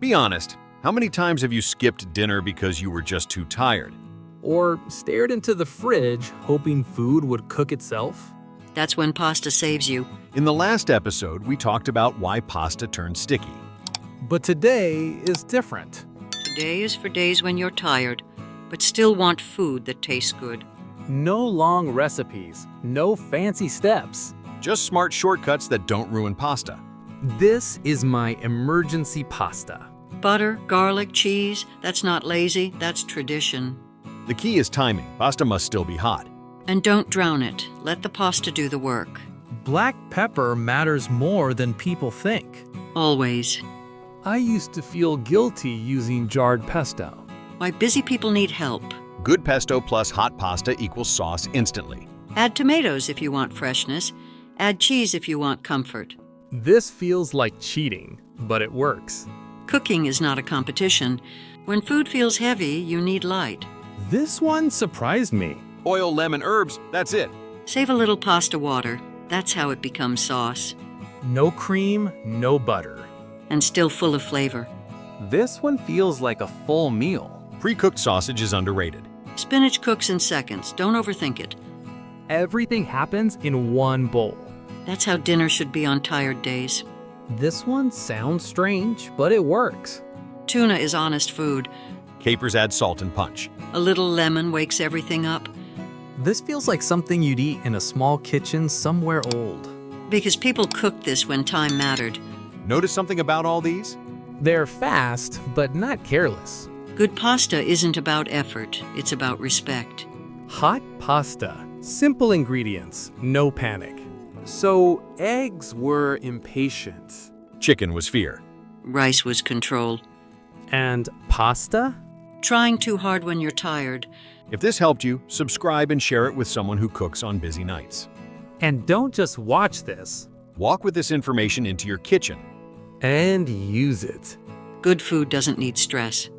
Be honest, how many times have you skipped dinner because you were just too tired? Or stared into the fridge hoping food would cook itself? That's when pasta saves you. In the last episode, we talked about why pasta turns sticky. But today is different. Today is for days when you're tired, but still want food that tastes good. No long recipes, no fancy steps. Just smart shortcuts that don't ruin pasta. This is my emergency pasta. Butter, garlic, cheese, that's not lazy, that's tradition. The key is timing. Pasta must still be hot. And don't drown it. Let the pasta do the work. Black pepper matters more than people think. Always. I used to feel guilty using jarred pesto. Why busy people need help. Good pesto plus hot pasta equals sauce instantly. Add tomatoes if you want freshness. Add cheese if you want comfort. This feels like cheating, but it works. Cooking is not a competition. When food feels heavy, you need light. This one surprised me. Oil, lemon, herbs, that's it. Save a little pasta water. That's how it becomes sauce. No cream, no butter. And still full of flavor. This one feels like a full meal. Pre-cooked sausage is underrated. Spinach cooks in seconds. Don't overthink it. Everything happens in one bowl. That's how dinner should be on tired days. This one sounds strange, but it works. Tuna is honest food. Capers add salt and punch. A little lemon wakes everything up. This feels like something you'd eat in a small kitchen somewhere old. Because people cooked this when time mattered. Notice something about all these? They're fast, but not careless. Good pasta isn't about effort, it's about respect. Hot pasta. Simple ingredients, no panic. So eggs were impatient. Chicken was fear. Rice was control. And pasta? Trying too hard when you're tired. If this helped you, subscribe and share it with someone who cooks on busy nights. And don't just watch this. Walk with this information into your kitchen. And use it. Good food doesn't need stress.